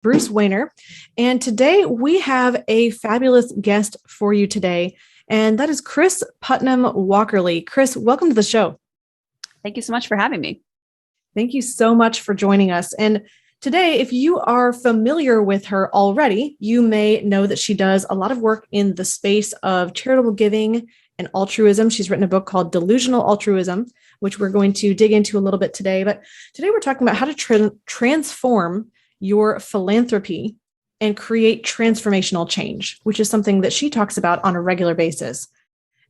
Bruce Wayner. And today we have a fabulous guest for you today, and that is Kris Putnam-Walkerly. Kris, welcome to the show. Thank you so much for having me. Thank you so much for joining us. And today, if you are familiar with her already, you may know that she does a lot of work in the space of charitable giving and altruism. She's written a book called Delusional Altruism, which we're going to dig into a little bit today. But today we're talking about how to transform your philanthropy and create transformational change, which is something that she talks about on a regular basis.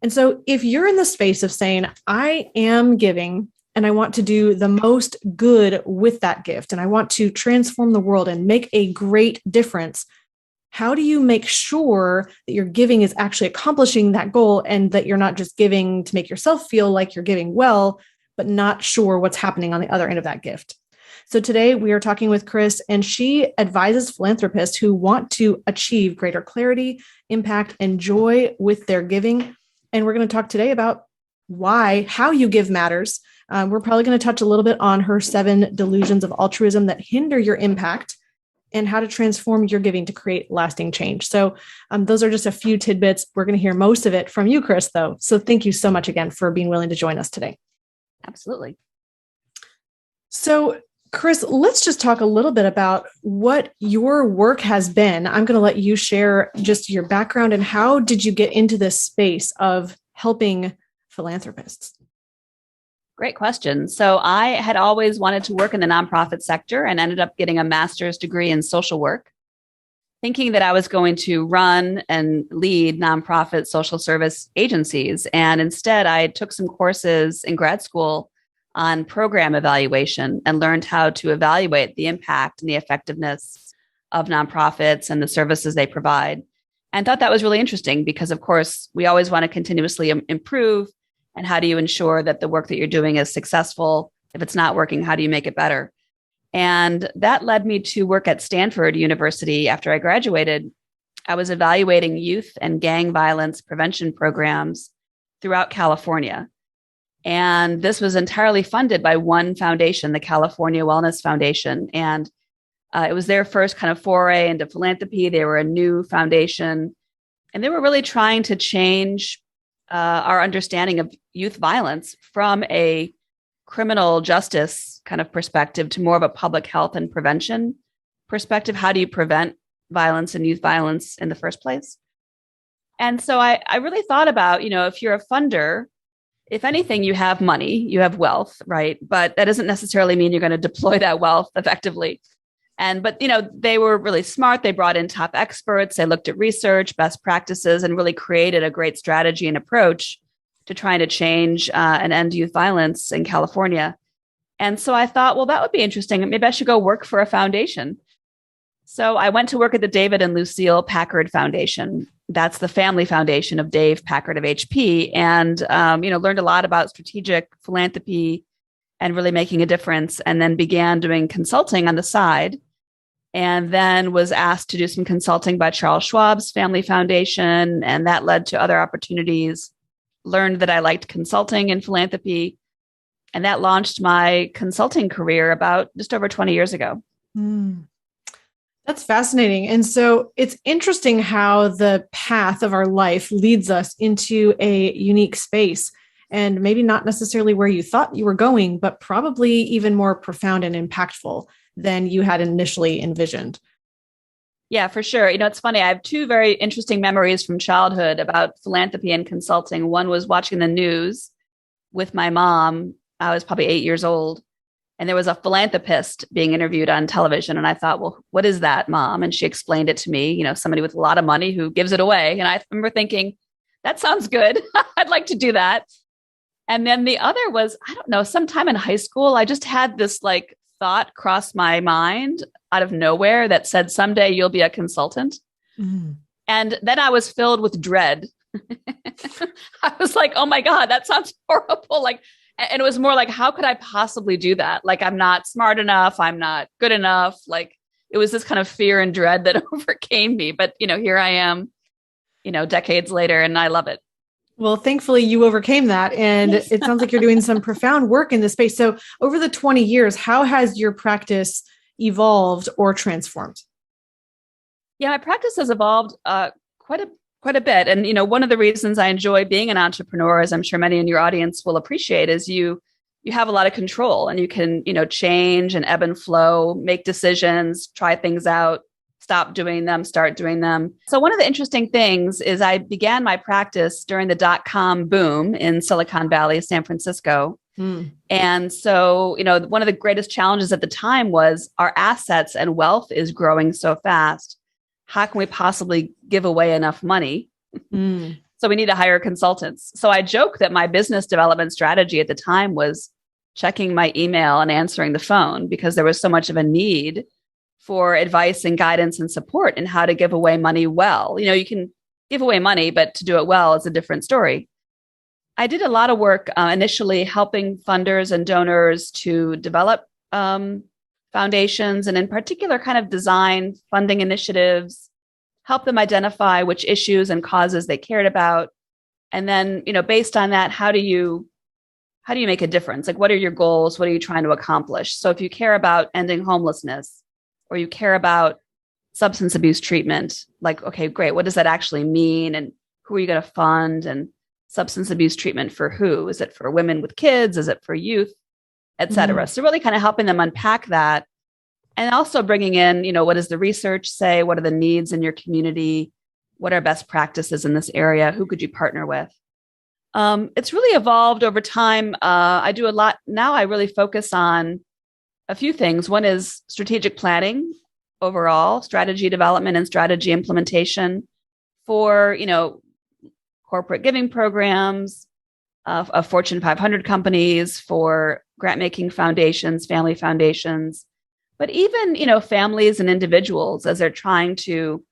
And so if you're in the space of saying, I am giving and I want to do the most good with that gift, and I want to transform the world and make a great difference, how do you make sure that your giving is actually accomplishing that goal and that you're not just giving to make yourself feel like you're giving well, but not sure what's happening on the other end of that gift? So today we are talking with Kris, and she advises philanthropists who want to achieve greater clarity, impact, and joy with their giving. And we're going to talk today about how you give matters. We're probably going to touch a little bit on her 7 delusions of altruism that hinder your impact, and how to transform your giving to create lasting change. So those are just a few tidbits. We're going to hear most of it from you, Kris, though. So thank you so much again for being willing to join us today. Absolutely. So Kris, let's just talk a little bit about what your work has been. I'm going to let you share just your background and how did you get into this space of helping philanthropists? Great question. So I had always wanted to work in the nonprofit sector and ended up getting a master's degree in social work, thinking that I was going to run and lead nonprofit social service agencies. And instead, I took some courses in grad school on program evaluation and learned how to evaluate the impact and the effectiveness of nonprofits and the services they provide. And thought that was really interesting because, of course, we always want to continuously improve. And how do you ensure that the work that you're doing is successful? If it's not working, how do you make it better? And that led me to work at Stanford University after I graduated. I was evaluating youth and gang violence prevention programs throughout California. And this was entirely funded by one foundation, the California Wellness Foundation. And it was their first kind of foray into philanthropy. They were a new foundation, and they were really trying to change our understanding of youth violence from a criminal justice kind of perspective to more of a public health and prevention perspective. How do you prevent violence and youth violence in the first place? And so I really thought about, if you're a funder, if anything, you have money, you have wealth, right? But that doesn't necessarily mean you're going to deploy that wealth effectively. But they were really smart. They brought in top experts. They looked at research, best practices, and really created a great strategy and approach to trying to change and end youth violence in California. And so I thought, well, that would be interesting. Maybe I should go work for a foundation. So I went to work at the David and Lucille Packard Foundation. That's the family foundation of Dave Packard of HP, and learned a lot about strategic philanthropy and really making a difference. And then began doing consulting on the side. And then was asked to do some consulting by Charles Schwab's Family Foundation. And that led to other opportunities. Learned that I liked consulting and philanthropy. And that launched my consulting career about just over 20 years ago. That's fascinating. And so it's interesting how the path of our life leads us into a unique space, and maybe not necessarily where you thought you were going, but probably even more profound and impactful than you had initially envisioned. Yeah, for sure. It's funny. I have 2 very interesting memories from childhood about philanthropy and consulting. One was watching the news with my mom. I was probably 8 years old, and there was a philanthropist being interviewed on television. And I thought, well, what is that, Mom? And she explained it to me, somebody with a lot of money who gives it away. And I remember thinking, that sounds good. I'd like to do that. And then the other was, I don't know, sometime in high school, I just had this thought cross my mind out of nowhere that said, someday you'll be a consultant. And then I was filled with dread. I was like, oh my God, that sounds horrible. And it was more like, how could I possibly do that? I'm not smart enough. I'm not good enough. It was this kind of fear and dread that overcame me. But, here I am, decades later, and I love it. Well, thankfully you overcame that. And it sounds like you're doing some profound work in this space. So over the 20 years, how has your practice evolved or transformed? Yeah, my practice has evolved quite a bit. And, one of the reasons I enjoy being an entrepreneur, as I'm sure many in your audience will appreciate, is you have a lot of control and you can, change and ebb and flow, make decisions, try things out, stop doing them, start doing them. So one of the interesting things is I began my practice during the dot-com boom in Silicon Valley, San Francisco. And so, one of the greatest challenges at the time was our assets and wealth is growing so fast. How can we possibly give away enough money? So we need to hire consultants. So I joke that my business development strategy at the time was checking my email and answering the phone because there was so much of a need for advice and guidance and support in how to give away money well. You can give away money, but to do it well is a different story. I did a lot of work initially helping funders and donors to develop foundations and in particular kind of design funding initiatives, help them identify which issues and causes they cared about. And then, based on that, how do you make a difference? Like, what are your goals? What are you trying to accomplish? So if you care about ending homelessness or you care about substance abuse treatment, like, okay, great. What does that actually mean? And who are you going to fund? And substance abuse treatment for who? Is it for women with kids? Is it for youth, et cetera? So really kind of helping them unpack that and also bringing in, what does the research say? What are the needs in your community? What are best practices in this area? Who could you partner with? It's really evolved over time. I do a lot now. I really focus on a few things. One is strategic planning overall, strategy development and strategy implementation for, corporate giving programs of Fortune 500 companies, for grant-making foundations, family foundations, but even, families and individuals as they're trying to,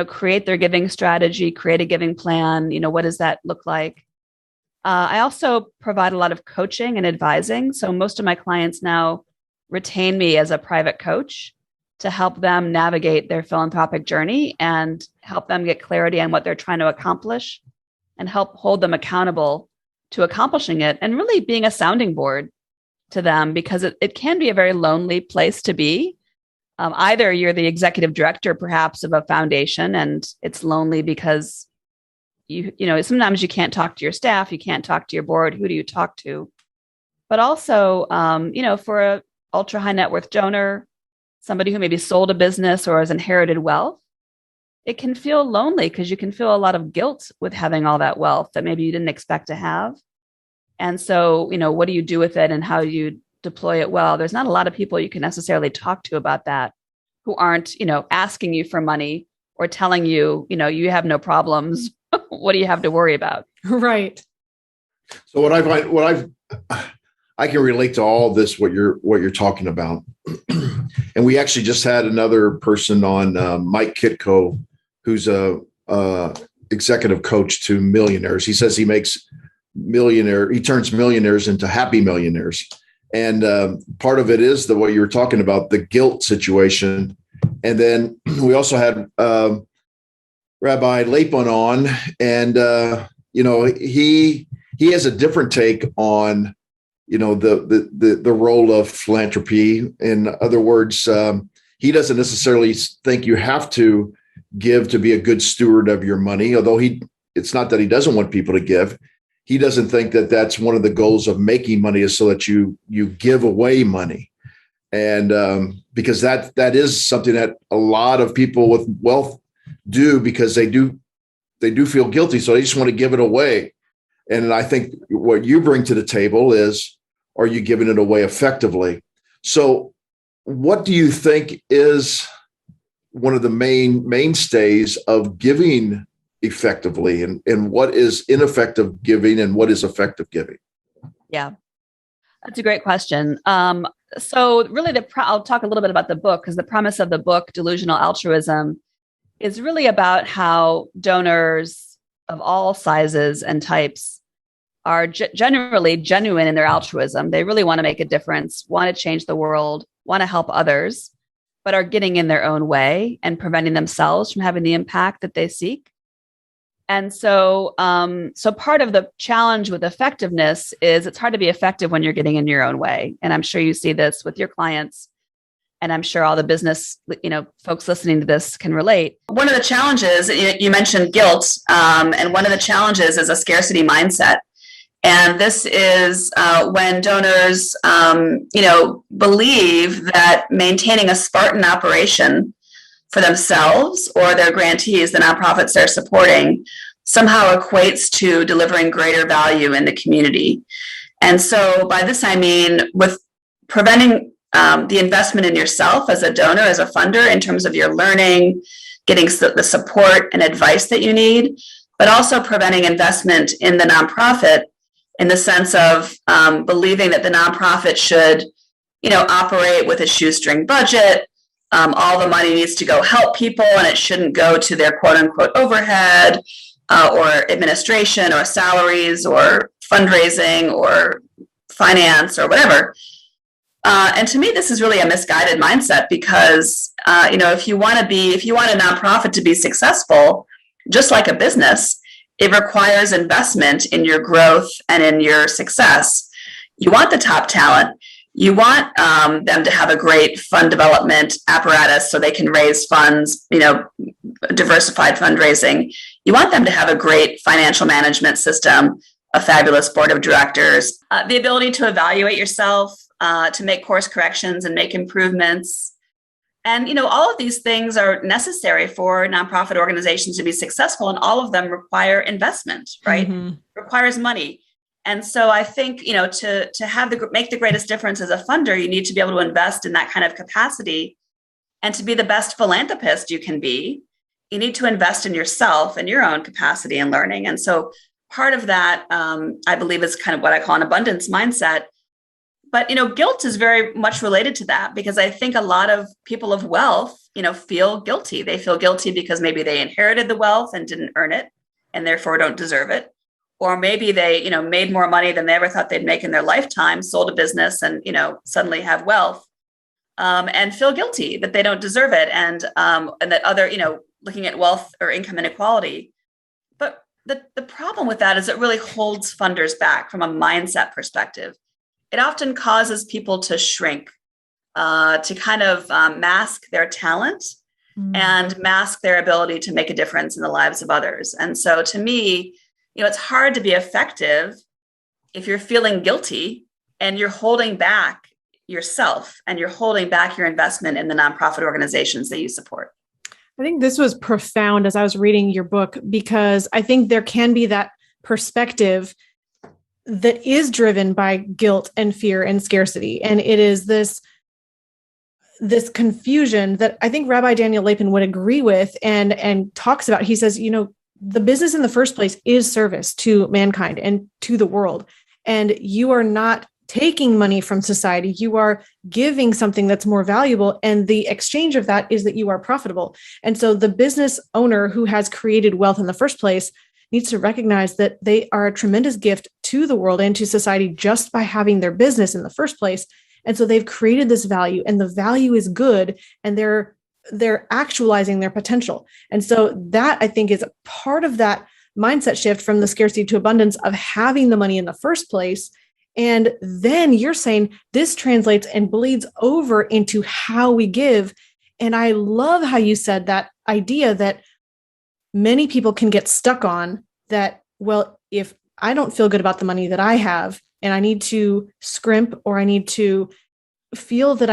create their giving strategy, create a giving plan. What does that look like? I also provide a lot of coaching and advising. So most of my clients now retain me as a private coach to help them navigate their philanthropic journey and help them get clarity on what they're trying to accomplish and help hold them accountable to accomplishing it and really being a sounding board to them because it can be a very lonely place to be. Either you're the executive director, perhaps, of a foundation, and it's lonely because sometimes you can't talk to your staff, you can't talk to your board. Who do you talk to? But also, for a ultra high net worth donor, somebody who maybe sold a business or has inherited wealth, it can feel lonely because you can feel a lot of guilt with having all that wealth that maybe you didn't expect to have. And so, what do you do with it and how do you deploy it well? There's not a lot of people you can necessarily talk to about that who aren't, asking you for money or telling you, you have no problems. What do you have to worry about? Right. So I can relate to all this, what you're talking about. And we actually just had another person on, Mike Kitko, who's a executive coach to millionaires. He says he turns millionaires into happy millionaires. And part of it is what you were talking about, the guilt situation. And then we also had Rabbi Lapin on, and he has a different take on the role of philanthropy. In other words, he doesn't necessarily think you have to give to be a good steward of your money, although it's not that he doesn't want people to give. He doesn't think that that's one of the goals of making money is so that you give away money. And because that is something that a lot of people with wealth do because they do feel guilty. So they just want to give it away. And I think what you bring to the table is, are you giving it away effectively? So what do you think is one of the mainstays of giving effectively, and what is ineffective giving and what is effective giving? Yeah, that's a great question. So really I'll talk a little bit about the book because the premise of the book, Delusional Altruism, is really about how donors of all sizes and types are generally genuine in their altruism. They really want to make a difference, want to change the world, want to help others, but are getting in their own way and preventing themselves from having the impact that they seek. And so part of the challenge with effectiveness is it's hard to be effective when you're getting in your own way. And I'm sure you see this with your clients. And I'm sure all the business, folks listening to this can relate. One of the challenges, you mentioned guilt, and one of the challenges is a scarcity mindset. And this is when donors, believe that maintaining a Spartan operation for themselves or their grantees, the nonprofits they're supporting, somehow equates to delivering greater value in the community. And so by this, I mean, with preventing the investment in yourself as a donor, as a funder, in terms of your learning, getting the support and advice that you need, but also preventing investment in the nonprofit in the sense of believing that the nonprofit should, operate with a shoestring budget. All the money needs to go help people and it shouldn't go to their quote unquote overhead or administration or salaries or fundraising or finance or whatever. And to me, this is really a misguided mindset because, if you want a nonprofit to be successful, just like a business, it requires investment in your growth and in your success. You want the top talent. You want them to have a great fund development apparatus so they can raise funds, diversified fundraising. You want them to have a great financial management system, a fabulous board of directors, the ability to evaluate yourself, to make course corrections and make improvements. And, all of these things are necessary for nonprofit organizations to be successful, and all of them require investment, right? Mm-hmm. Requires money. And so I think, to make the greatest difference as a funder, you need to be able to invest in that kind of capacity. And to be the best philanthropist you can be, you need to invest in yourself and your own capacity and learning. And so part of that, I believe, is kind of what I call an abundance mindset. But, guilt is very much related to that because I think a lot of people of wealth, feel guilty. They feel guilty because maybe they inherited the wealth and didn't earn it and therefore don't deserve it. Or maybe they, made more money than they ever thought they'd make in their lifetime, sold a business and, suddenly have wealth and feel guilty that they don't deserve it. And that other, looking at wealth or income inequality. But the problem with that is it really holds funders back from a mindset perspective. It often causes people to shrink, to kind of mask their talent and mask their ability to make a difference in the lives of others. And so to me, it's hard to be effective if you're feeling guilty and you're holding back yourself and you're holding back your investment in the nonprofit organizations that you support. I think this was profound as I was reading your book, because I think there can be that perspective that is driven by guilt and fear and scarcity. And it is this confusion that I think Rabbi Daniel Lapin would agree with and talks about. He says, the business in the first place is service to mankind and to the world. And you are not taking money from society. You are giving something that's more valuable. And the exchange of that is that you are profitable. And so the business owner who has created wealth in the first place needs to recognize that they are a tremendous gift to the world and to society just by having their business in the first place. And so they've created this value, and the value is good, and they're actualizing their potential. And so that, I think, is a part of that mindset shift from the scarcity to abundance of having the money in the first place. And then you're saying this translates and bleeds over into how we give. And I love how you said that idea that many people can get stuck on that. Well, if I don't feel good about the money that I have and I need to scrimp, or I need to feel that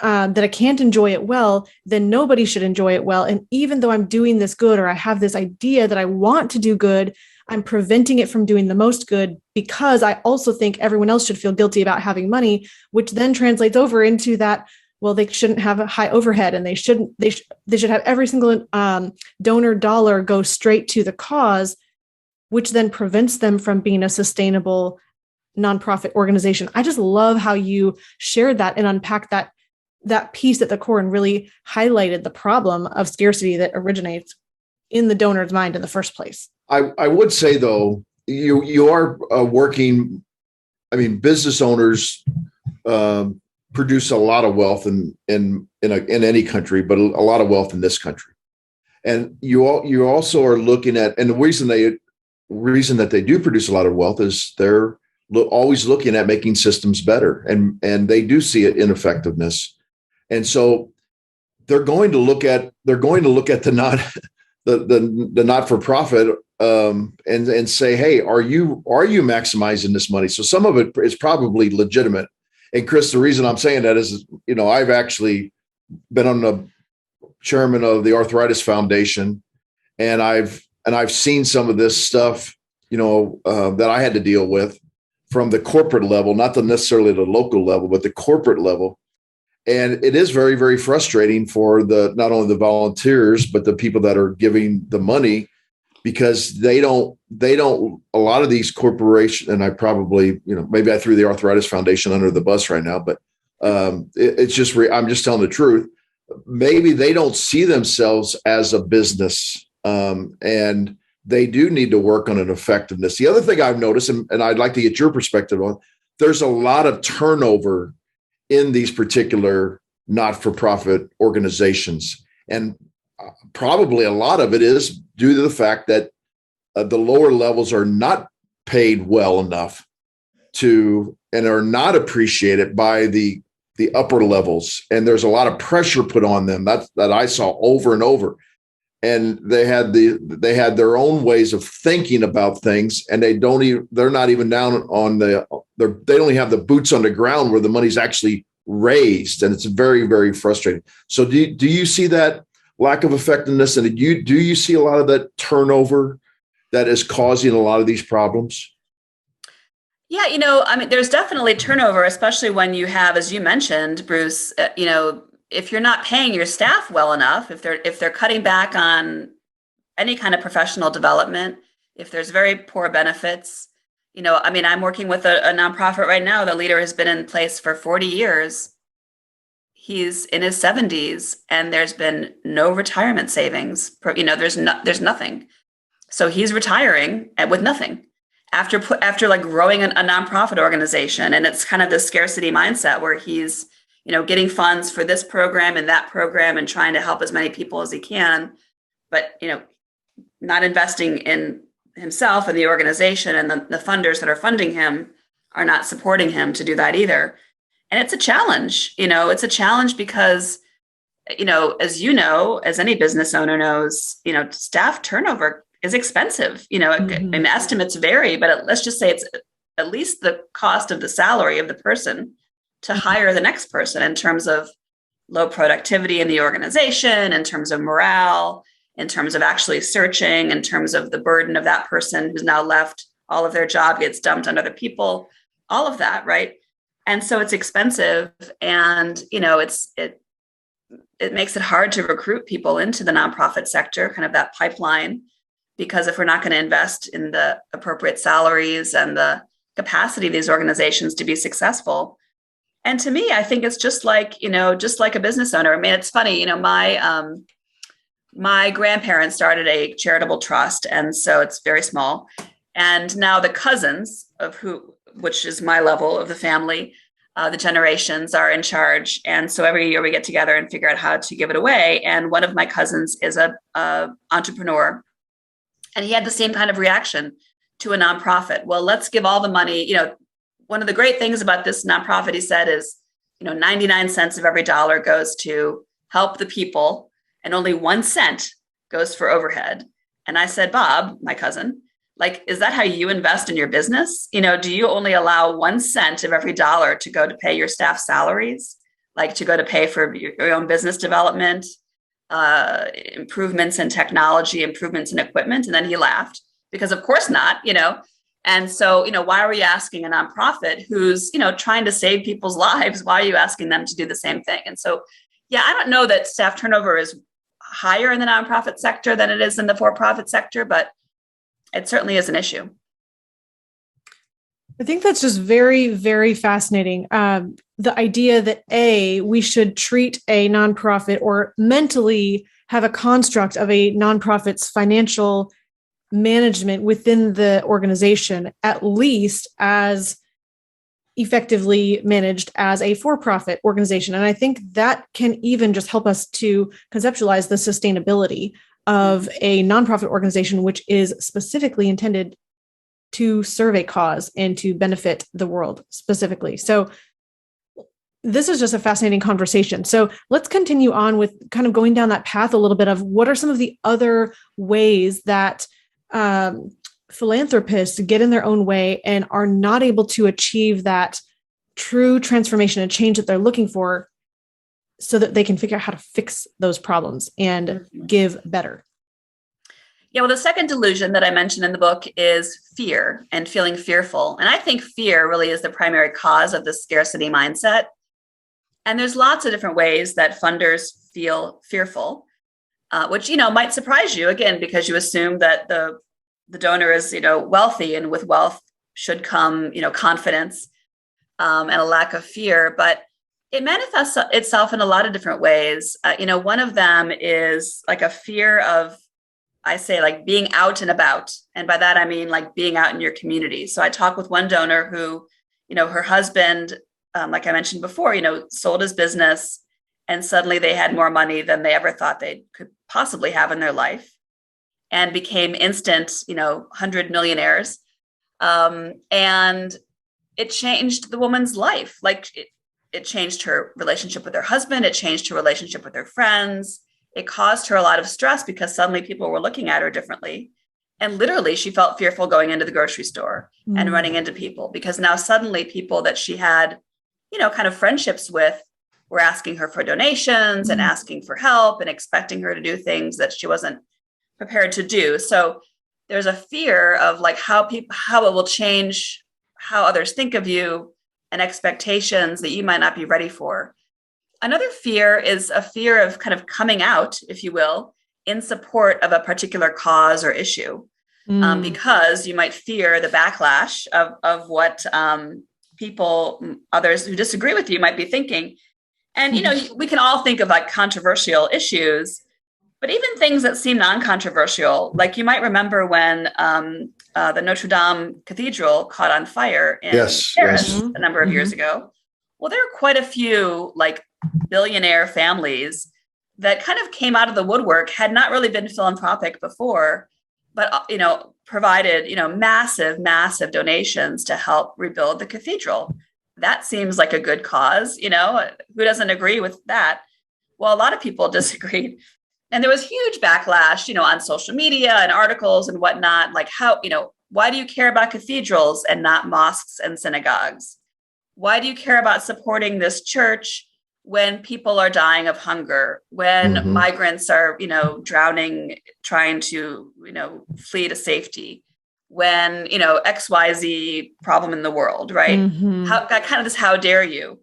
that I can't enjoy it well, then nobody should enjoy it well. And even though I'm doing this good, or I have this idea that I want to do good, I'm preventing it from doing the most good because I also think everyone else should feel guilty about having money, which then translates over into that, well, they shouldn't have a high overhead, and they should have every single donor dollar go straight to the cause, which then prevents them from being a sustainable nonprofit organization. I just love how you shared that and unpacked that piece at the core and really highlighted the problem of scarcity that originates in the donor's mind in the first place. I would say, though, you are working. I mean, business owners produce a lot of wealth in any country, but a lot of wealth in this country. And you also are looking at, and the reason that they do produce a lot of wealth is they're always looking at making systems better, and they do see it ineffectiveness. And so they're going to look at the not-for-profit and say, hey, are you maximizing this money? So some of it is probably legitimate. And Kris, the reason I'm saying that is, I've actually been on the chairman of the Arthritis Foundation, and I've seen some of this stuff, that I had to deal with from the corporate level, not necessarily the local level, but the corporate level. And it is very, very frustrating for not only the volunteers, but the people that are giving the money, because they don't, a lot of these corporations, and I probably, maybe I threw the Arthritis Foundation under the bus right now, but it's just, I'm just telling the truth. Maybe they don't see themselves as a business, and they do need to work on an effectiveness. The other thing I've noticed, and I'd like to get your perspective on, there's a lot of turnover in these particular not-for-profit organizations. And probably a lot of it is due to the fact that the lower levels are not paid well enough and are not appreciated by the upper levels. And there's a lot of pressure put on them that I saw over and over. And they had their own ways of thinking about things, and they're not even down on they only have the boots on the ground where the money's actually raised, and it's very, very frustrating. So do you see that lack of effectiveness, and do you see a lot of that turnover that is causing a lot of these problems? Yeah, there's definitely turnover, especially when you have, as you mentioned, Bruce, if you're not paying your staff well enough, if they're cutting back on any kind of professional development, if there's very poor benefits, I'm working with a nonprofit right now. The leader has been in place for 40 years. He's in his 70s, and there's been no retirement savings. There's nothing. So he's retiring with nothing after like growing a nonprofit organization. And it's kind of the scarcity mindset where he's getting funds for this program and that program and trying to help as many people as he can, but, not investing in himself and the organization, and the funders that are funding him are not supporting him to do that either. And it's a challenge, it's a challenge because, as any business owner knows, staff turnover is expensive, and estimates vary, but let's just say it's at least the cost of the salary of the person to hire the next person, in terms of low productivity in the organization, in terms of morale, in terms of actually searching, in terms of the burden of that person who's now left, all of their job gets dumped on other people, all of that, right? And so it's expensive, and it makes it hard to recruit people into the nonprofit sector, kind of that pipeline, because if we're not going to invest in the appropriate salaries and the capacity of these organizations to be successful. And to me, I think it's just like a business owner. I mean, it's funny, my grandparents started a charitable trust, and so it's very small. And now the cousins which is my level of the family, the generations are in charge. And so every year we get together and figure out how to give it away. And one of my cousins is a entrepreneur, and he had the same kind of reaction to a nonprofit. Well, let's give all the money. One of the great things about this nonprofit, he said, is, 99 cents of every dollar goes to help the people, and only 1 cent goes for overhead. And I said, Bob, my cousin, is that how you invest in your business? Do you only allow 1 cent of every dollar to go to pay your staff salaries, to go to pay for your own business development, improvements in technology, improvements in equipment? And then he laughed, because of course not, And so, why are we asking a nonprofit who's, trying to save people's lives? Why are you asking them to do the same thing? And so, yeah, I don't know that staff turnover is higher in the nonprofit sector than it is in the for-profit sector, but it certainly is an issue. I think that's just very, very fascinating. The idea that we should treat a nonprofit, or mentally have a construct of a nonprofit's financial management within the organization, at least as effectively managed as a for-profit organization. And I think that can even just help us to conceptualize the sustainability of a nonprofit organization, which is specifically intended to serve a cause and to benefit the world specifically. So this is just a fascinating conversation. So let's continue on with kind of going down that path a little bit of what are some of the other ways that philanthropists get in their own way and are not able to achieve that true transformation and change that they're looking for so that they can figure out how to fix those problems and give better. Yeah, well, the second delusion that I mentioned in the book is fear and feeling fearful. And I think fear really is the primary cause of the scarcity mindset. And there's lots of different ways that funders feel fearful, which, might surprise you, again, because you assume that the donor is, wealthy, and with wealth should come, confidence and a lack of fear. But it manifests itself in a lot of different ways. One of them is like a fear of, I say, like being out and about. And by that, I mean like being out in your community. So I talked with one donor who, her husband, like I mentioned before, sold his business, and suddenly they had more money than they ever thought they could possibly have in their life, and became instant, 100 millionaires. And it changed the woman's life. Like it changed her relationship with her husband. It changed her relationship with her friends. It caused her a lot of stress because suddenly people were looking at her differently. And literally she felt fearful going into the grocery store and running into people, because now suddenly people that she had, kind of friendships with were asking her for donations and asking for help and expecting her to do things that she wasn't prepared to do. So there's a fear of like how it will change how others think of you and expectations that you might not be ready for. Another fear is a fear of kind of coming out, if you will, in support of a particular cause or issue, because you might fear the backlash of what others who disagree with you might be thinking. And, we can all think of like controversial issues, but even things that seem non-controversial, like you might remember when the Notre Dame Cathedral caught on fire in Paris a number of years ago. Well, there are quite a few like billionaire families that kind of came out of the woodwork, had not really been philanthropic before, but, provided, massive donations to help rebuild the cathedral. That seems like a good cause, who doesn't agree with that? Well, a lot of people disagreed. And there was huge backlash, on social media and articles and whatnot, like how, why do you care about cathedrals and not mosques and synagogues? Why do you care about supporting this church when people are dying of hunger, when migrants are, drowning, trying to, flee to safety, when, XYZ problem in the world, right? How dare you?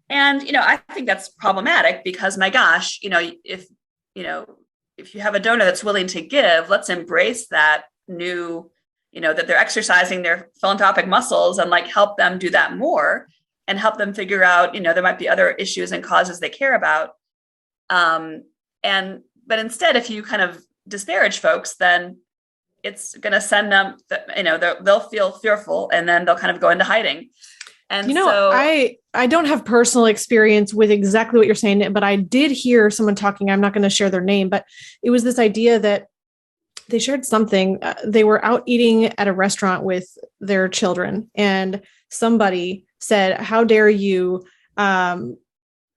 And, I think that's problematic because, my gosh, if you have a donor that's willing to give, let's embrace that new, that they're exercising their philanthropic muscles and like help them do that more and help them figure out, there might be other issues and causes they care about. But instead, if you kind of disparage folks, then it's going to send them, they'll feel fearful and then they'll kind of go into hiding. And so I don't have personal experience with exactly what you're saying, but I did hear someone talking, I'm not going to share their name, but it was this idea that they shared something. They were out eating at a restaurant with their children, and somebody said, how dare you,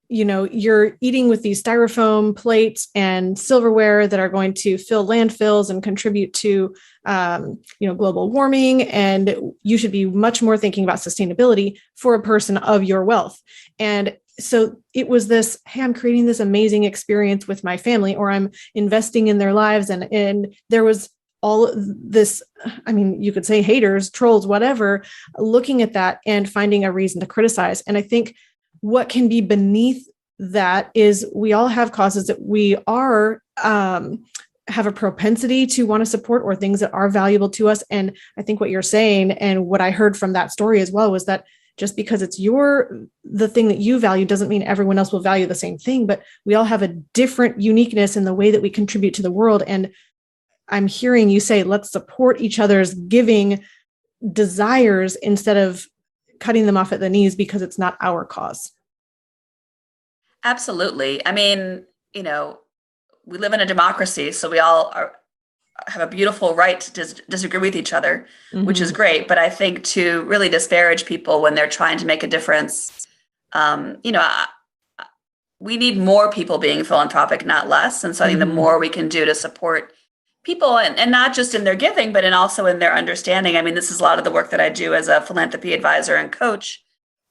you're eating with these styrofoam plates and silverware that are going to fill landfills and contribute to, global warming. And you should be much more thinking about sustainability for a person of your wealth. And so it was this, hey, I'm creating this amazing experience with my family, or I'm investing in their lives. And there was all this, you could say haters, trolls, whatever, looking at that and finding a reason to criticize. And I think what can be beneath that is we all have causes that we are, have a propensity to want to support, or things that are valuable to us. And I think what you're saying, and what I heard from that story as well, was that just because it's the thing that you value doesn't mean everyone else will value the same thing, but we all have a different uniqueness in the way that we contribute to the world. And I'm hearing you say, let's support each other's giving desires instead of cutting them off at the knees because it's not our cause. Absolutely. We live in a democracy, so we all have a beautiful right to disagree with each other, which is great. But I think to really disparage people when they're trying to make a difference we need more people being philanthropic, not less. And so I think the more we can do to support people, and not just in their giving, but also in their understanding. I mean, this is a lot of the work that I do as a philanthropy advisor and coach,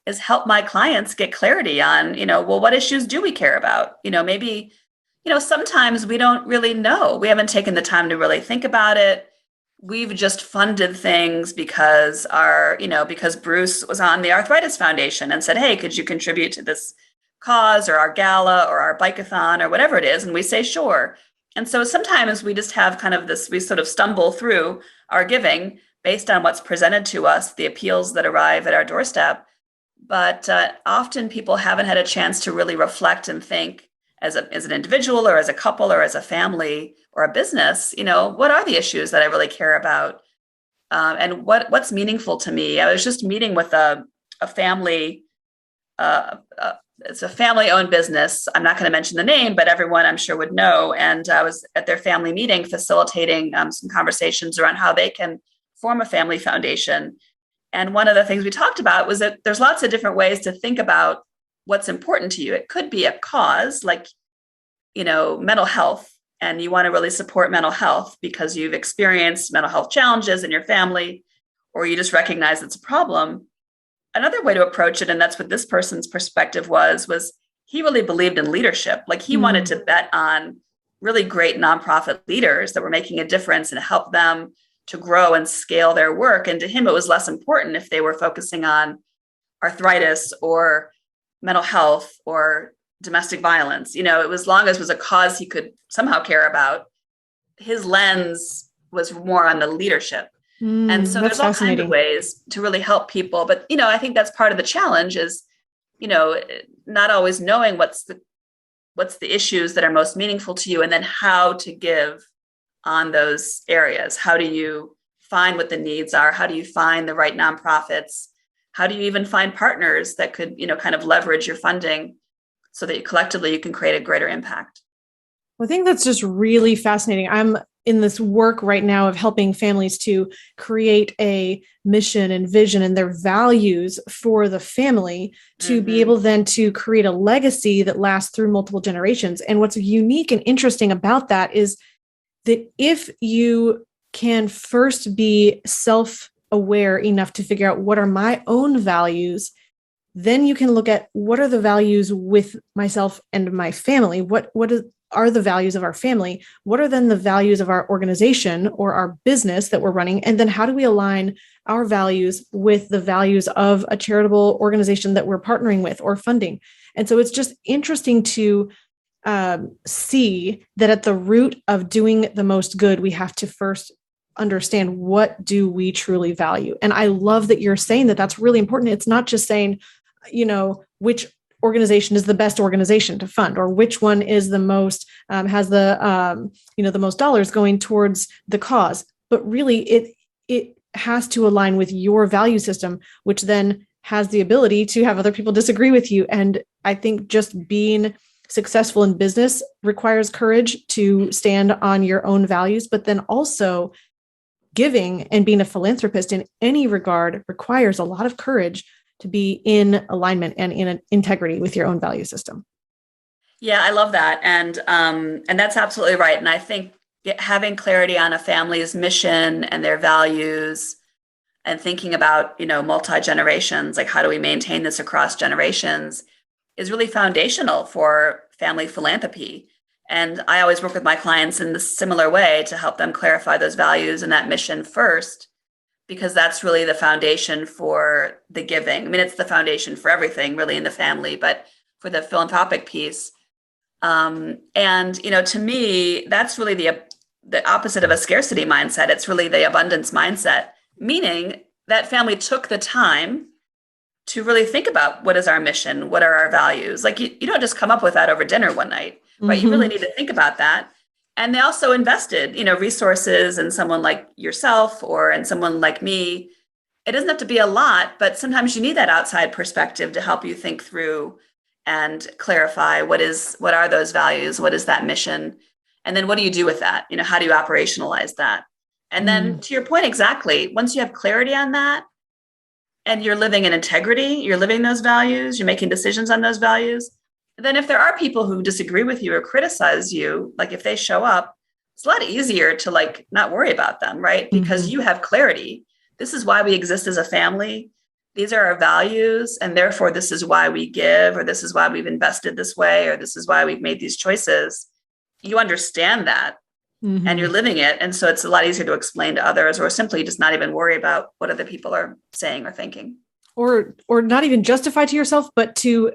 is help my clients get clarity on, well, what issues do we care about? Maybe, sometimes we don't really know. We haven't taken the time to really think about it. We've just funded things because because Bruce was on the Arthritis Foundation and said, hey, could you contribute to this cause or our gala or our bike-a-thon or whatever it is? And we say, sure. And so sometimes we just have kind of this, we sort of stumble through our giving based on what's presented to us, the appeals that arrive at our doorstep. But often people haven't had a chance to really reflect and think as an individual or as a couple or as a family or a business, what are the issues that I really care about? And what's meaningful to me? I was just meeting with a family, it's a family-owned business. I'm not going to mention the name, but everyone I'm sure would know. And I was at their family meeting facilitating some conversations around how they can form a family foundation. And one of the things we talked about was that there's lots of different ways to think about what's important to you. It could be a cause like, mental health, and you want to really support mental health because you've experienced mental health challenges in your family, or you just recognize it's a problem. Another way to approach it, and that's what this person's perspective was he really believed in leadership. Like he wanted to bet on really great nonprofit leaders that were making a difference and help them to grow and scale their work. And to him, it was less important if they were focusing on arthritis or mental health or domestic violence. It was, as long as it was a cause he could somehow care about, his lens was more on the leadership. And so there's all kinds of ways to really help people. But, I think that's part of the challenge is, not always knowing what's the issues that are most meaningful to you, and then how to give on those areas. How do you find what the needs are? How do you find the right nonprofits? How do you even find partners that could, kind of leverage your funding so that collectively you can create a greater impact? Well, I think that's just really fascinating. I'm in this work right now of helping families to create a mission and vision and their values for the family to be able then to create a legacy that lasts through multiple generations. And what's unique and interesting about that is that if you can first be self-aware enough to figure out what are my own values, then you can look at what are the values with myself and my family. What are the values of our family? What are then the values of our organization or our business that we're running? And then how do we align our values with the values of a charitable organization that we're partnering with or funding? And so it's just interesting to see that at the root of doing the most good, we have to first understand what do we truly value. And I love that you're saying that that's really important. It's not just saying, which organization is the best organization to fund, or which one is the most, has the, the most dollars going towards the cause, but really it has to align with your value system, which then has the ability to have other people disagree with you. And I think just being successful in business requires courage to stand on your own values, but then also giving and being a philanthropist in any regard requires a lot of courage to be in alignment and in integrity with your own value system. Yeah, I love that. And that's absolutely right. And I think having clarity on a family's mission and their values and thinking about, multi-generations, like how do we maintain this across generations, is really foundational for family philanthropy. And I always work with my clients in this similar way to help them clarify those values and that mission first, because that's really the foundation for the giving. I mean, it's the foundation for everything really in the family, but for the philanthropic piece. To me, that's really the opposite of a scarcity mindset. It's really the abundance mindset, meaning that family took the time to really think about what is our mission, what are our values. Like you don't just come up with that over dinner one night, right? You really need to think about that. And they also invested, resources in someone like yourself or in someone like me. It doesn't have to be a lot, but sometimes you need that outside perspective to help you think through and clarify what are those values? What is that mission? And then what do you do with that? How do you operationalize that? And then to your point, exactly, once you have clarity on that, and you're living in integrity, you're living those values, you're making decisions on those values, then if there are people who disagree with you or criticize you, like if they show up, it's a lot easier to like not worry about them, right? Because you have clarity. This is why we exist as a family. These are our values, and therefore this is why we give, or this is why we've invested this way, or this is why we've made these choices. You understand that, and you're living it. And so it's a lot easier to explain to others, or simply just not even worry about what other people are saying or thinking. Or not even justify to yourself, but to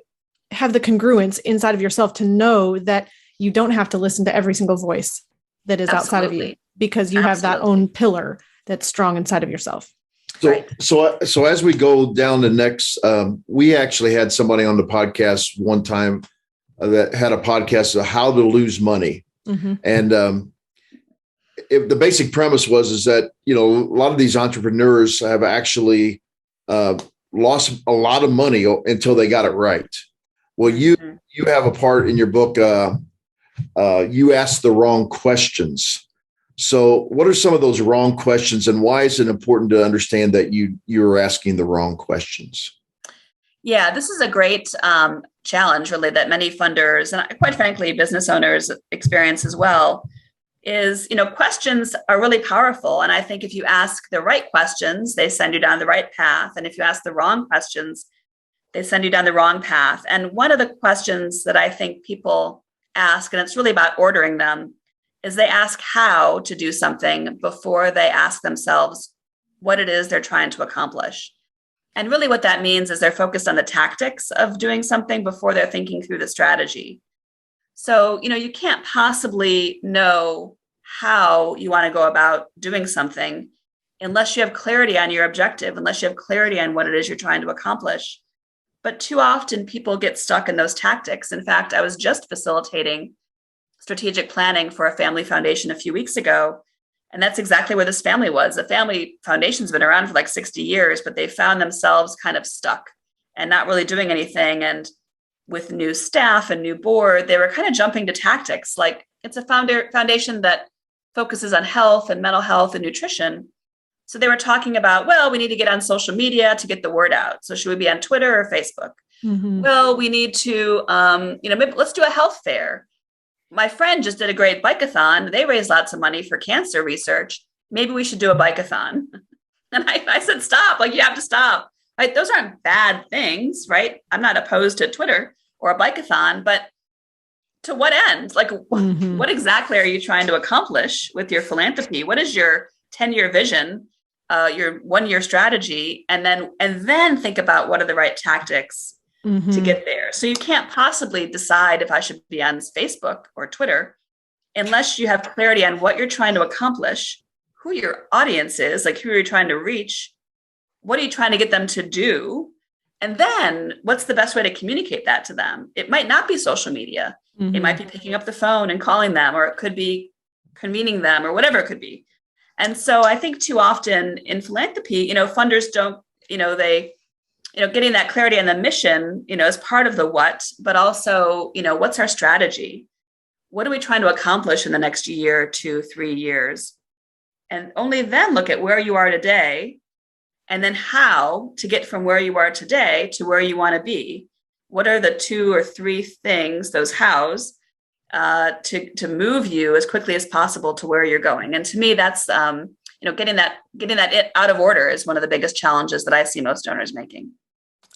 have the congruence inside of yourself to know that you don't have to listen to every single voice that is outside of you, because you have that own pillar that's strong inside of yourself. So as we go down the next, we actually had somebody on the podcast one time that had a podcast of how to lose money. And the basic premise is that, a lot of these entrepreneurs have actually lost a lot of money until they got it right. Well, you have a part in your book, you asked the wrong questions. So what are some of those wrong questions, and why is it important to understand that you're asking the wrong questions? Yeah, this is a great challenge, really, that many funders and quite frankly, business owners experience as well, is, questions are really powerful. And I think if you ask the right questions, they send you down the right path. And if you ask the wrong questions, they send you down the wrong path. And one of the questions that I think people ask, and it's really about ordering them, is they ask how to do something before they ask themselves what it is they're trying to accomplish. And really what that means is they're focused on the tactics of doing something before they're thinking through the strategy. So, you can't possibly know how you want to go about doing something unless you have clarity on your objective, unless you have clarity on what it is you're trying to accomplish. But too often people get stuck in those tactics. In fact, I was just facilitating strategic planning for a family foundation a few weeks ago. And that's exactly where this family was. The family foundation's been around for like 60 years, but they found themselves kind of stuck and not really doing anything. And with new staff and new board, they were kind of jumping to tactics. Like it's a foundation that focuses on health and mental health and nutrition. So they were talking about, well, we need to get on social media to get the word out. So should we be on Twitter or Facebook? Well, we need to, maybe let's do a health fair. My friend just did a great bike-a-thon. They raised lots of money for cancer research. Maybe we should do a bike-a-thon. And I said, stop, you have to stop. Right? Those aren't bad things, right? I'm not opposed to Twitter or a bike-a-thon, but to what end? What exactly are you trying to accomplish with your philanthropy? What is your 10-year vision, your 1-year strategy? And then think about what are the right tactics to get there. So you can't possibly decide if I should be on Facebook or Twitter unless you have clarity on what you're trying to accomplish, who your audience is, who you're trying to reach, what are you trying to get them to do, and then what's the best way to communicate that to them. It might not be social media. It might be picking up the phone and calling them, or it could be convening them, or whatever it could be. And so I think too often in philanthropy, funders don't, getting that clarity on the mission, is part of the what, but also, what's our strategy? What are we trying to accomplish in the next year, 2, 3 years? And only then look at where you are today, and then how to get from where you are today to where you want to be. What are the 2 or 3 things, those hows, to move you as quickly as possible to where you're going? And to me, that's, getting that out of order is one of the biggest challenges that I see most owners making.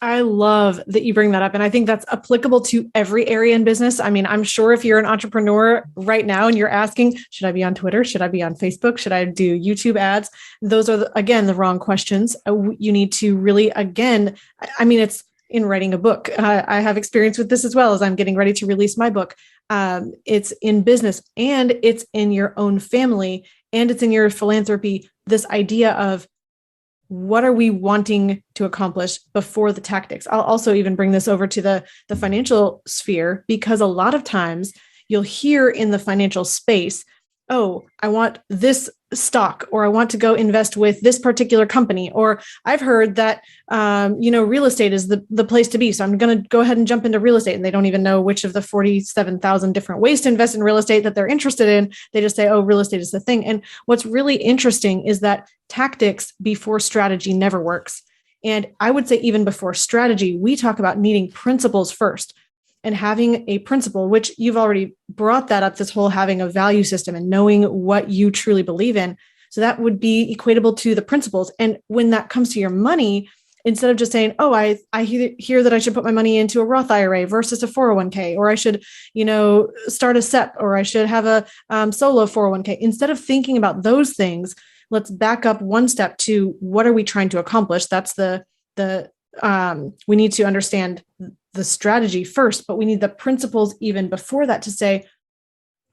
I love that you bring that up. And I think that's applicable to every area in business. I mean, I'm sure if you're an entrepreneur right now and you're asking, should I be on Twitter? Should I be on Facebook? Should I do YouTube ads? Those are, again, the wrong questions. You need to really, it's in writing a book. I have experience with this as well as I'm getting ready to release my book. It's in business, and it's in your own family, and it's in your philanthropy. This idea of, what are we wanting to accomplish before the tactics? I'll also even bring this over to the financial sphere, because a lot of times you'll hear in the financial space, oh, I want this stock, or I want to go invest with this particular company. Or I've heard that, real estate is the place to be. So I'm going to go ahead and jump into real estate. And they don't even know which of the 47,000 different ways to invest in real estate that they're interested in. They just say, oh, real estate is the thing. And what's really interesting is that tactics before strategy never works. And I would say even before strategy, we talk about needing principles first and having a principle, which you've already brought that up, this whole having a value system and knowing what you truly believe in. So that would be equatable to the principles. And when that comes to your money, instead of just saying, oh, I hear that I should put my money into a Roth IRA versus a 401k, or I should, start a SEP, or I should have a solo 401k. Instead of thinking about those things, let's back up one step to what are we trying to accomplish? That's we need to understand the strategy first, but we need the principles even before that to say,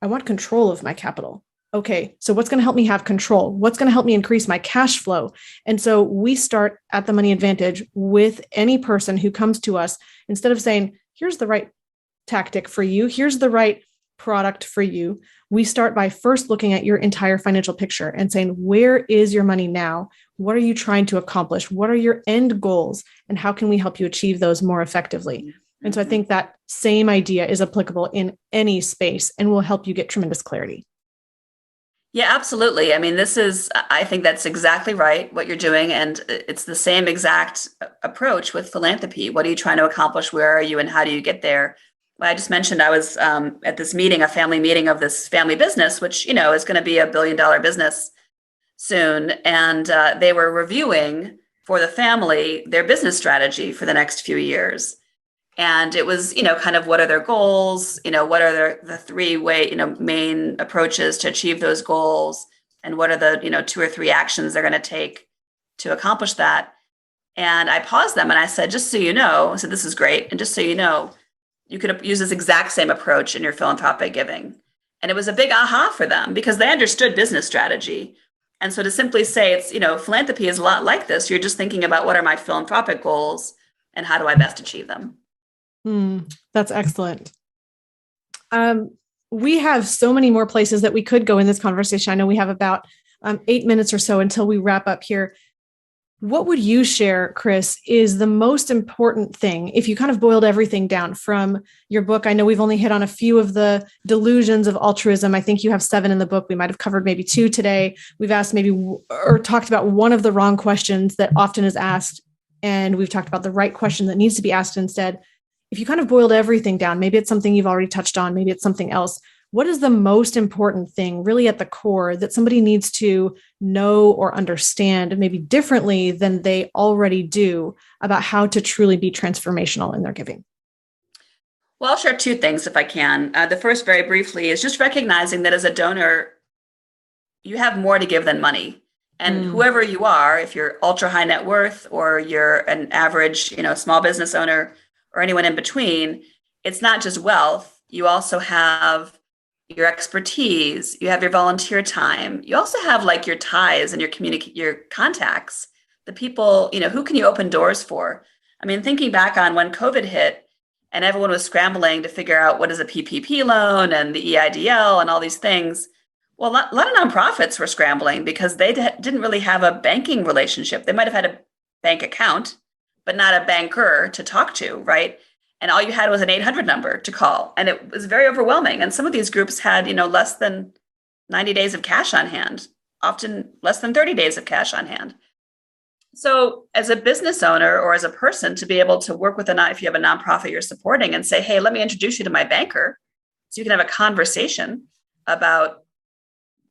I want control of my capital. Okay, so what's going to help me have control? What's going to help me increase my cash flow? And so we start at the Money Advantage with any person who comes to us, instead of saying, here's the right tactic for you, here's the right product for you. We start by first looking at your entire financial picture and saying, where is your money now? What are you trying to accomplish? What are your end goals? And how can we help you achieve those more effectively? And so I think that same idea is applicable in any space and will help you get tremendous clarity. Yeah, absolutely. I mean, I think that's exactly right, what you're doing. And it's the same exact approach with philanthropy. What are you trying to accomplish? Where are you and how do you get there? Well, I just mentioned I was at this meeting, a family meeting of this family business, which, is going to be $1 billion business soon. And they were reviewing for the family their business strategy for the next few years. And it was, kind of what are their goals, what are the three main approaches to achieve those goals, and what are the, 2 or 3 actions they're going to take to accomplish that. And I paused them and I said, just so you know, I said, this is great. And just so you know, you could use this exact same approach in your philanthropic giving. And it was a big aha for them because they understood business strategy. And so to simply say it's, philanthropy is a lot like this. You're just thinking about what are my philanthropic goals and how do I best achieve them? That's excellent. We have so many more places that we could go in this conversation. I know we have about 8 minutes or so until we wrap up here. What would you share, Kris, is the most important thing if you kind of boiled everything down from your book? I know we've only hit on a few of the delusions of altruism. I think you have 7 in the book. We might have covered maybe 2 today. We've asked or talked about one of the wrong questions that often is asked. And we've talked about the right question that needs to be asked instead. If you kind of boiled everything down, maybe it's something you've already touched on, maybe it's something else. What is the most important thing really at the core that somebody needs to know or understand maybe differently than they already do about how to truly be transformational in their giving? Well, I'll share 2 things if I can. The first, very briefly, is just recognizing that as a donor, you have more to give than money. And whoever you are, if you're ultra high net worth or you're an average, small business owner, or anyone in between, it's not just wealth. You also have your expertise. You have your volunteer time. You also have like your ties and your contacts, the people, who can you open doors for? I mean, thinking back on when COVID hit and everyone was scrambling to figure out what is a PPP loan and the EIDL and all these things. Well, a lot of nonprofits were scrambling because they didn't really have a banking relationship. They might have had a bank account, but not a banker to talk to, right? And all you had was an 800 number to call. And it was very overwhelming. And some of these groups had, less than 90 days of cash on hand, often less than 30 days of cash on hand. So as a business owner or as a person to be able to work with if you have a nonprofit you're supporting and say, hey, let me introduce you to my banker so you can have a conversation about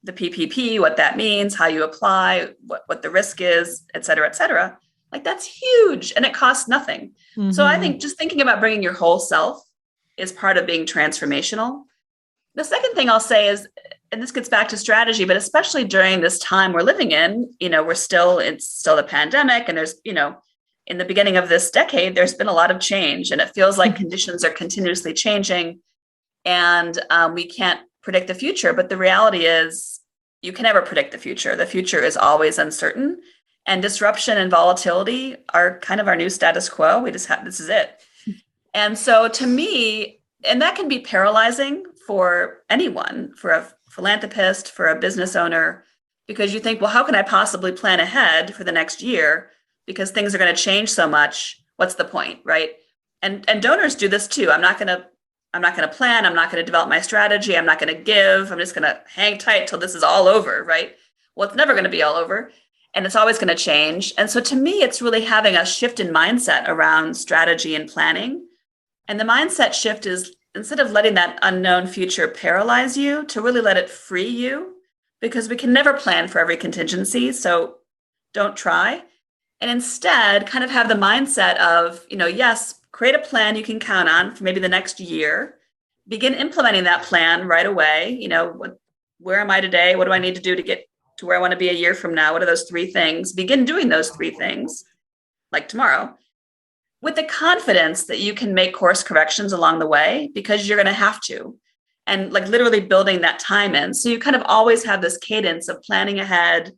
the PPP, what that means, how you apply, what the risk is, et cetera, et cetera. Like that's huge and it costs nothing. Mm-hmm. So I think just thinking about bringing your whole self is part of being transformational. The second thing I'll say is, and this gets back to strategy, but especially during this time we're living in, it's still the pandemic and there's, in the beginning of this decade, there's been a lot of change and it feels like conditions are continuously changing and we can't predict the future. But the reality is you can never predict the future. The future is always uncertain. And disruption and volatility are kind of our new status quo. This is it. And so to me, and that can be paralyzing for anyone, for a philanthropist, for a business owner, because you think, well, how can I possibly plan ahead for the next year? Because things are going to change so much. What's the point, right? And donors do this too. I'm not going to plan. I'm not going to develop my strategy. I'm not going to give. I'm just going to hang tight till this is all over, right? Well, it's never going to be all over. and it's always going to change. And so to me, it's really having a shift in mindset around strategy and planning. And the mindset shift is, instead of letting that unknown future paralyze you, to really let it free you, because we can never plan for every contingency. So don't try. And instead kind of have the mindset of, yes, create a plan you can count on for maybe the next year. Begin implementing that plan right away. Where am I today? What do I need to do to get to where I want to be a year from now? What are those 3 things? Begin doing those 3 things, like tomorrow, with the confidence that you can make course corrections along the way, because you're going to have to, and like literally building that time in. So you kind of always have this cadence of planning ahead,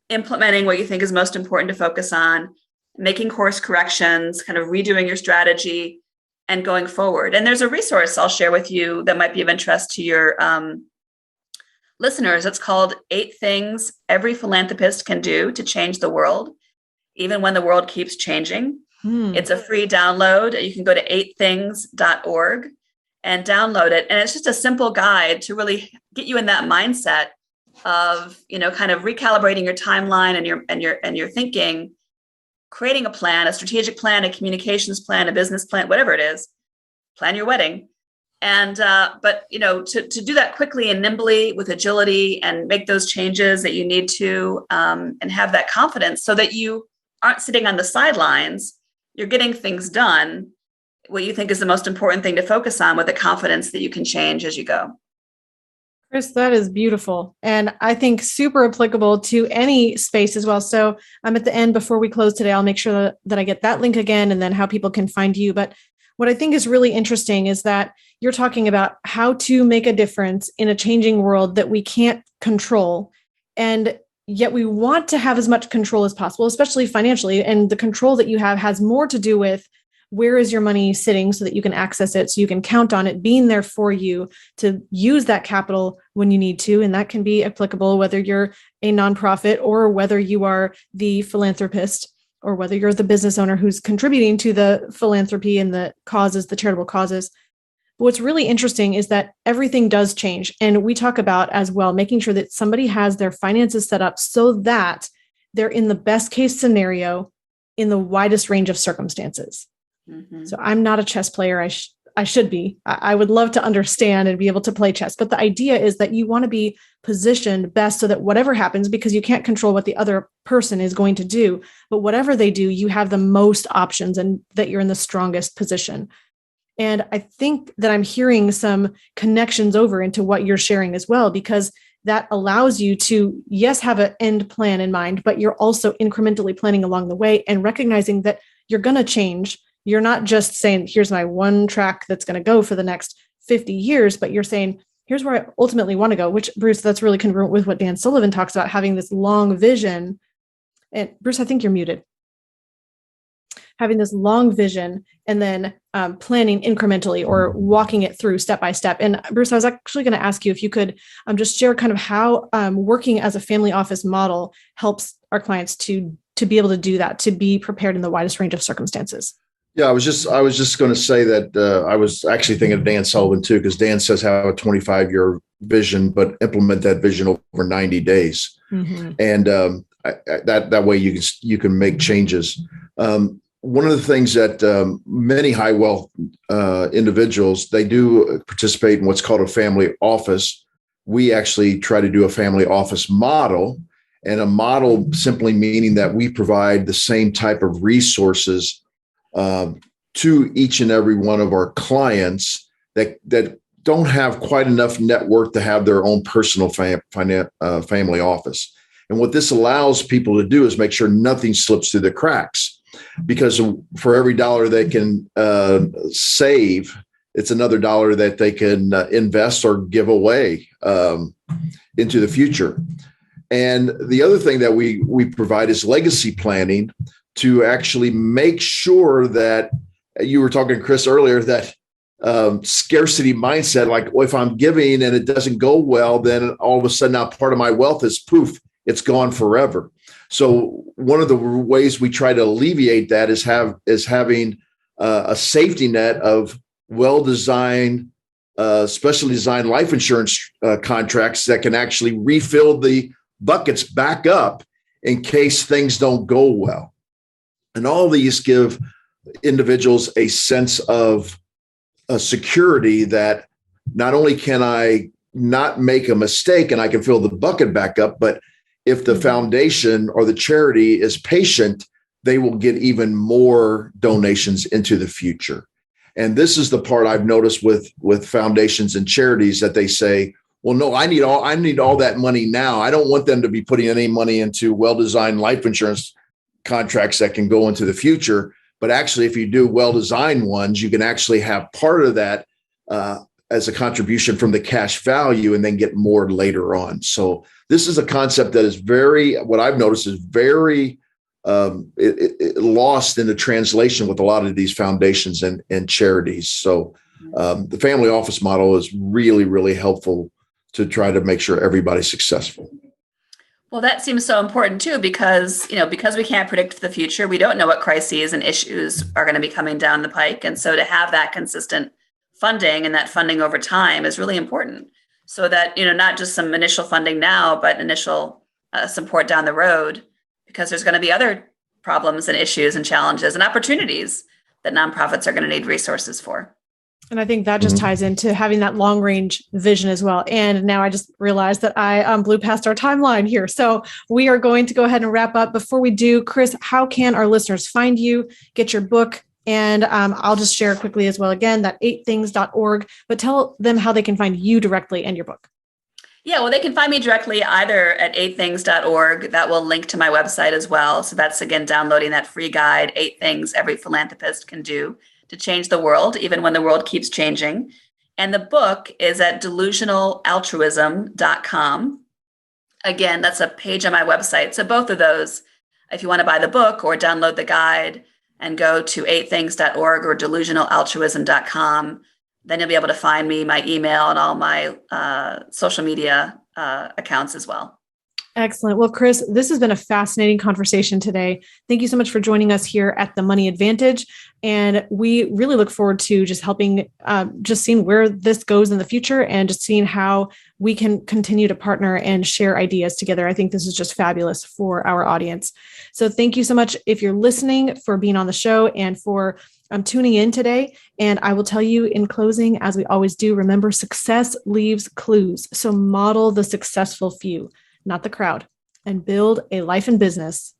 implementing what you think is most important to focus on, making course corrections, kind of redoing your strategy, and going forward. And there's a resource I'll share with you that might be of interest to your listeners. It's called 8 Things Every Philanthropist Can Do to Change the World, Even When the World Keeps Changing. It's a free download. You can go to 8things.org and download it. And it's just a simple guide to really get you in that mindset of, kind of recalibrating your timeline and your thinking, creating a plan, a strategic plan, a communications plan, a business plan, whatever it is. Plan your wedding. And, but, to do that quickly and nimbly with agility and make those changes that you need to, and have that confidence so that you aren't sitting on the sidelines. You're getting things done, what you think is the most important thing to focus on, with the confidence that you can change as you go. Kris, that is beautiful. And I think super applicable to any space as well. So I'm at the end, before we close today, I'll make sure that I get that link again, and then how people can find you. But what I think is really interesting is that you're talking about how to make a difference in a changing world that we can't control. And yet we want to have as much control as possible, especially financially. And the control that you have has more to do with where is your money sitting so that you can access it, so you can count on it being there for you to use that capital when you need to. And that can be applicable whether you're a nonprofit or whether you are the philanthropist, or whether you're the business owner who's contributing to the philanthropy and the causes, the charitable causes. But what's really interesting is that everything does change. And we talk about as well, making sure that somebody has their finances set up so that they're in the best case scenario in the widest range of circumstances. Mm-hmm. So I'm not a chess player. I should be. I would love to understand and be able to play chess. But the idea is that you want to be positioned best so that whatever happens, because you can't control what the other person is going to do, but whatever they do, you have the most options and that you're in the strongest position. And I think that I'm hearing some connections over into what you're sharing as well, because that allows you to, yes, have an end plan in mind, but you're also incrementally planning along the way and recognizing that you're going to change. You're not just saying, here's my one track that's going to go for the next 50 years, but you're saying, here's where I ultimately want to go, which, Bruce, that's really congruent with what Dan Sullivan talks about, having this long vision. And Bruce, I think you're muted. Having this long vision and then planning incrementally or walking it through step by step. And Bruce, I was actually going to ask you if you could just share kind of how working as a family office model helps our clients to be able to do that, to be prepared in the widest range of circumstances. Yeah, I was just going to say that I was actually thinking of Dan Sullivan too, because Dan says have a 25-year vision, but implement that vision over 90 days, mm-hmm. and that way you can make changes. One of the things that many high wealth individuals, they do participate in what's called a family office. We actually try to do a family office model, and a model simply meaning that we provide the same type of resources to each and every one of our clients that don't have quite enough net worth to have their own personal family office. And what this allows people to do is make sure nothing slips through the cracks, because for every dollar they can save, it's another dollar that they can invest or give away into the future. And the other thing that we provide is legacy planning, to actually make sure that, you were talking, Kris, earlier, that scarcity mindset, like, well, if I'm giving and it doesn't go well, then all of a sudden now part of my wealth is poof, it's gone forever. So one of the ways we try to alleviate that is having a safety net of well-designed, specially designed life insurance contracts that can actually refill the buckets back up in case things don't go well. And all these give individuals a sense of a security that not only can I not make a mistake and I can fill the bucket back up, but if the foundation or the charity is patient, they will get even more donations into the future. And this is the part I've noticed with foundations and charities, that they say, well, no, I need all that money now. I don't want them to be putting any money into well-designed life insurance contracts that can go into the future. But actually, if you do well-designed ones, you can actually have part of that as a contribution from the cash value and then get more later on. So this is a concept that is what I've noticed is very lost in the translation with a lot of these foundations and charities. So the family office model is really, really helpful to try to make sure everybody's successful. Well, that seems so important too, because we can't predict the future, we don't know what crises and issues are going to be coming down the pike. And so to have that consistent funding and that funding over time is really important, so that, not just some initial funding now, but initial support down the road, because there's going to be other problems and issues and challenges and opportunities that nonprofits are going to need resources for. And I think that just ties into having that long range vision as well. And now I just realized that I blew past our timeline here. So we are going to go ahead and wrap up. Before we do, Kris, how can our listeners find you, get your book? And I'll just share quickly as well, again, that 8things.org, but tell them how they can find you directly and your book. Yeah, well, they can find me directly either at 8things.org. That will link to my website as well. So that's, again, downloading that free guide, 8 Things Every Philanthropist Can Do to Change the World, even when the world keeps changing. And the book is at delusionalaltruism.com. Again, that's a page on my website. So both of those, if you want to buy the book or download the guide and go to 8things.org or delusionalaltruism.com, then you'll be able to find me, my email, and all my social media accounts as well. Excellent. Well, Kris, this has been a fascinating conversation today. Thank you so much for joining us here at The Money Advantage. And we really look forward to just helping, just seeing where this goes in the future and just seeing how we can continue to partner and share ideas together. I think this is just fabulous for our audience. So thank you so much, if you're listening, for being on the show and for tuning in today. And I will tell you in closing, as we always do, remember, success leaves clues. So model the successful few, not the crowd, and build a life and business